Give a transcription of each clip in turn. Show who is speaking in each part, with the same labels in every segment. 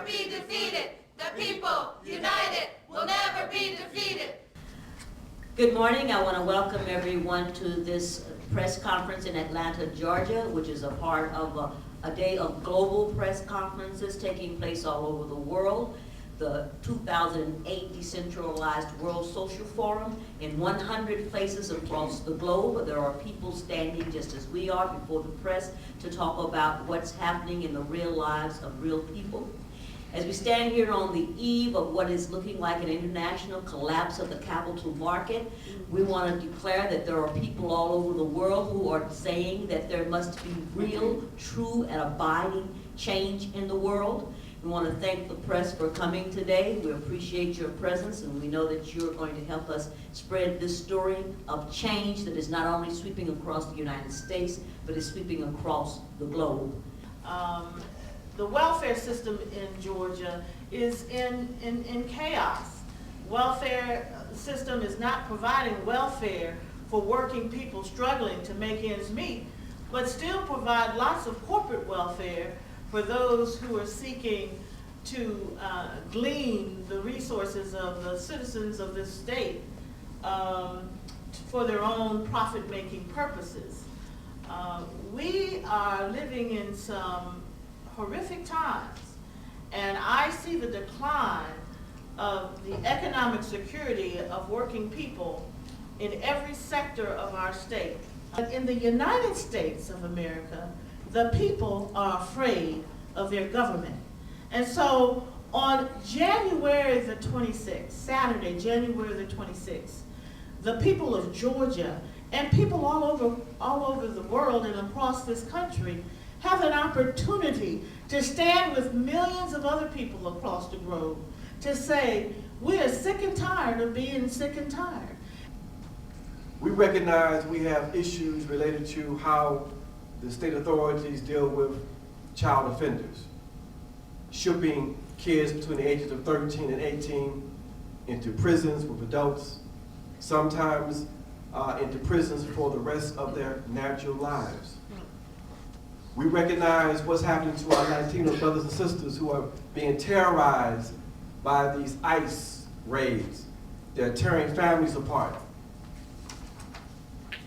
Speaker 1: be defeated. The people, united, will never be defeated.
Speaker 2: Good morning. I want to welcome everyone to this press conference in Atlanta, Georgia, which is a part of a day of global press conferences taking place all over the world. The 2008 Decentralized World Social Forum in 100 places across the globe. There are people standing just as we are before the press to talk about what's happening in the real lives of real people. As we stand here on the eve of what is looking like an international collapse of the capital market, we want to declare that there are people all over the world who are saying that there must be real, true, and abiding change in the world. We want to thank the press for coming today. We appreciate your presence, and we know that you're going to help us spread this story of change that is not only sweeping across the United States, but is sweeping across the globe.
Speaker 3: The welfare system in Georgia is in chaos. Welfare system is not providing welfare for working people struggling to make ends meet, but still provide lots of corporate welfare for those who are seeking to glean the resources of the citizens of this state for their own profit-making purposes. We are living in some horrific times, and I see the decline of the economic security of working people in every sector of our state. In the United States of America, the people are afraid of their government. And so on January the 26th, Saturday, January the 26th, the people of Georgia and people all over the world and across this country have an opportunity to stand with millions of other people across the globe to say, we are sick and tired of being sick and tired.
Speaker 4: We recognize we have issues related to how the state authorities deal with child offenders, shipping kids between the ages of 13 and 18 into prisons with adults, sometimes into prisons for the rest of their natural lives. We recognize what's happening to our Latino brothers and sisters who are being terrorized by these ICE raids. They're tearing families apart.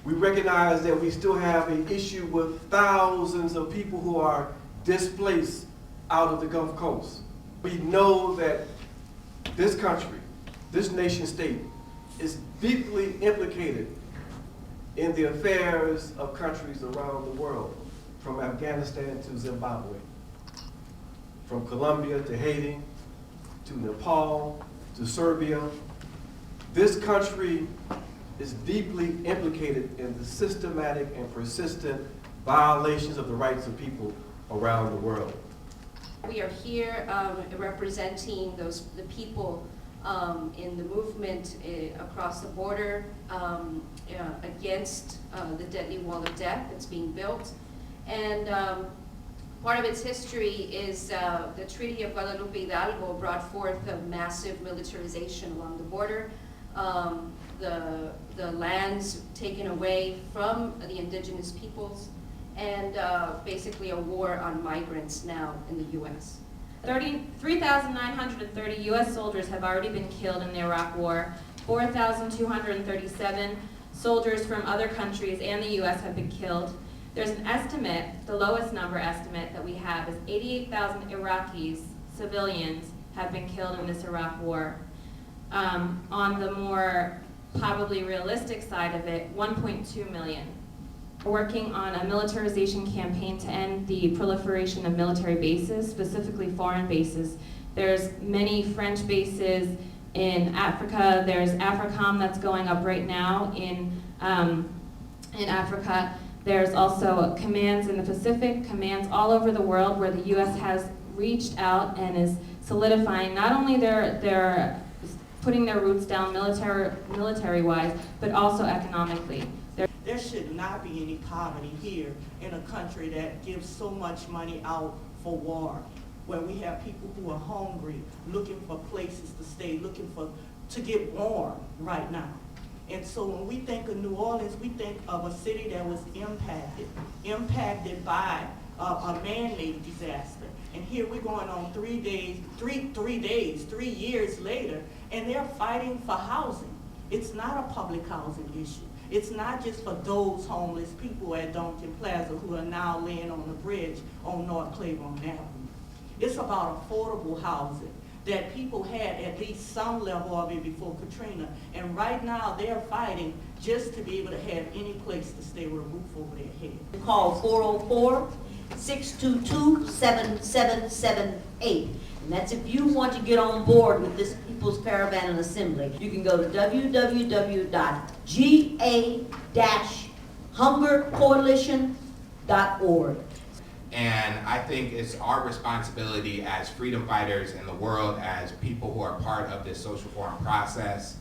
Speaker 4: We recognize that we still have an issue with thousands of people who are displaced out of the Gulf Coast. We know that this country, this nation state, is deeply implicated in the affairs of countries around the world, from Afghanistan to Zimbabwe, from Colombia to Haiti, to Nepal, to Serbia. This country is deeply implicated in the systematic and persistent violations of the rights of people around the world.
Speaker 5: We are here representing the people in the movement across the border against the deadly wall of death that's being built. And part of its history is the Treaty of Guadalupe Hidalgo brought forth a massive militarization along the border. The lands taken away from the indigenous peoples, and basically a war on migrants now in the U.S.
Speaker 6: 3,930 U.S. soldiers have already been killed in the Iraq War. 4,237 soldiers from other countries and the U.S. have been killed. There's an estimate, the lowest number estimate that we have is 88,000 Iraqis, civilians, have been killed in this Iraq War. On the more probably realistic side of it, 1.2 million. We're working on a militarization campaign to end the proliferation of military bases, specifically foreign bases. There's many French bases in Africa. There's AFRICOM that's going up right now in Africa. There's also commands in the Pacific, commands all over the world where the U.S. has reached out and is solidifying not only their putting their roots down military-wise, but also economically.
Speaker 7: There should not be any poverty here in a country that gives so much money out for war, where we have people who are hungry, looking for places to stay, looking to get warm right now. And so when we think of New Orleans, we think of a city that was impacted by a man-made disaster. And here we're going on 3 years later, and they're fighting for housing. It's not a public housing issue. It's not just for those homeless people at Duncan Plaza who are now laying on the bridge on North Claiborne Avenue. It's about affordable housing that people had at least some level of it before Katrina. And right now they're fighting just to be able to have any place to stay with a roof over their head.
Speaker 2: Call 404-622-7778. And that's if you want to get on board with this People's Caravan and Assembly. You can go to www.ga-hungercoalition.org.
Speaker 8: And I think it's our responsibility as freedom fighters in the world, as people who are part of this social forum process,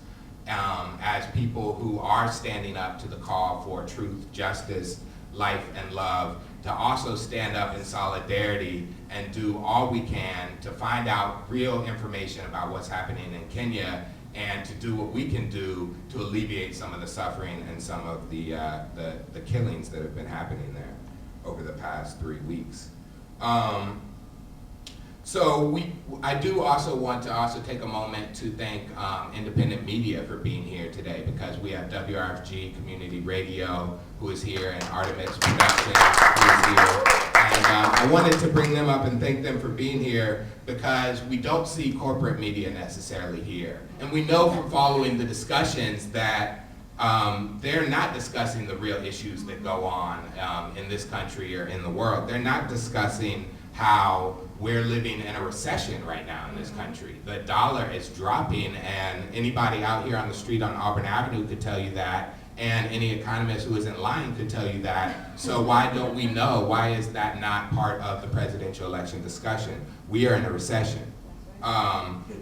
Speaker 8: as people who are standing up to the call for truth, justice, life, and love, to also stand up in solidarity and do all we can to find out real information about what's happening in Kenya and to do what we can do to alleviate some of the suffering and some of the killings that have been happening there over the past 3 weeks. I do also want to take a moment to thank independent media for being here today, because we have WRFG Community Radio who is here, and Artemis Productions who is here. And I wanted to bring them up and thank them for being here, because we don't see corporate media necessarily here. And we know from following the discussions that they're not discussing the real issues that go on in this country or in the world. They're not discussing how we're living in a recession right now in this country. The dollar is dropping, and anybody out here on the street on Auburn Avenue could tell you that, and any economist who isn't lying could tell you that. So why don't we know? Why is that not part of the presidential election discussion? We are in a recession.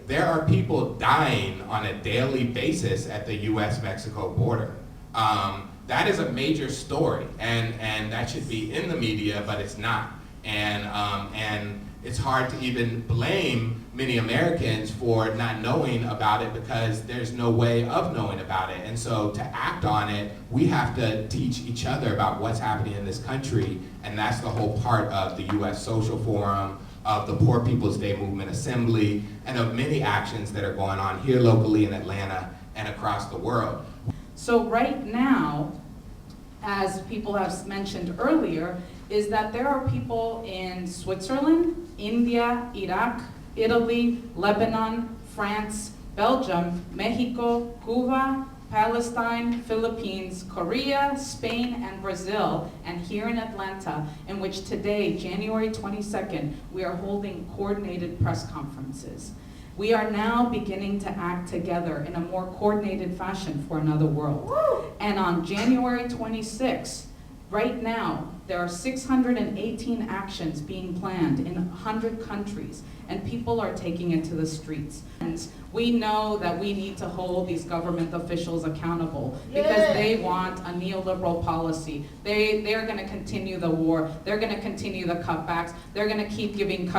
Speaker 8: There are people dying on a daily basis at the U.S.-Mexico border. That is a major story, and that should be in the media, but it's not. And it's hard to even blame many Americans for not knowing about it, because there's no way of knowing about it. And so to act on it, we have to teach each other about what's happening in this country, and that's the whole part of the U.S. Social Forum, of the Poor People's Day Movement Assembly, and of many actions that are going on here locally in Atlanta and across the world.
Speaker 9: So right now, as people have mentioned earlier, is that there are people in Switzerland, India, Iraq, Italy, Lebanon, France, Belgium, Mexico, Cuba, Palestine, Philippines, Korea, Spain, and Brazil, and here in Atlanta, in which today, January 22nd, we are holding coordinated press conferences. We are now beginning to act together in a more coordinated fashion for another world. Woo! And on January 26th, right now, there are 618 actions being planned in 100 countries, and people are taking it to the streets. And we know that we need to hold these government officials accountable, because they want a neoliberal policy. They're going to continue the war. They're going to continue the cutbacks. They're going to keep giving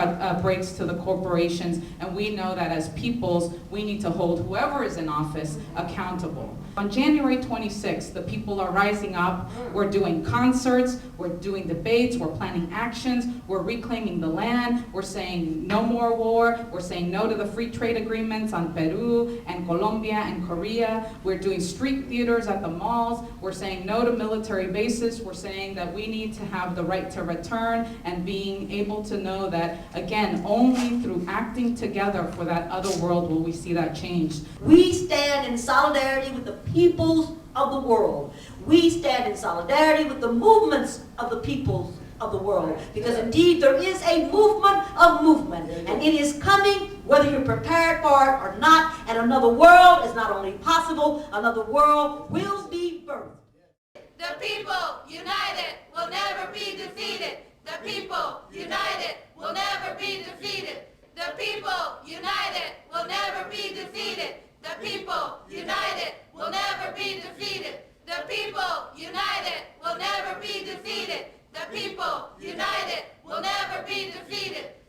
Speaker 9: breaks to the corporations. And we know that as peoples, we need to hold whoever is in office accountable. On January 26th, the people are rising up. We're doing concerts. We're doing debates. We're planning actions. We're reclaiming the land. We're saying no more war. We're saying no to the free trade agreements on Peru and Colombia and Korea. We're doing street theaters at the malls. We're saying no to military bases. We're saying that we need to have the right to return, and being able to know that, again, only through acting together for that other world will we see that change.
Speaker 2: We stand in solidarity with the peoples of the world. We stand in solidarity with the movements of the peoples of the world, because indeed there is a movement of movement, and it is coming whether you're prepared for it or not, and another world is not only possible, another world will be birthed.
Speaker 1: The people united will never be defeated. The people united will never be defeated. The people united will never be defeated. The people united will never be defeated. The people united will never be defeated. The people united will never be defeated.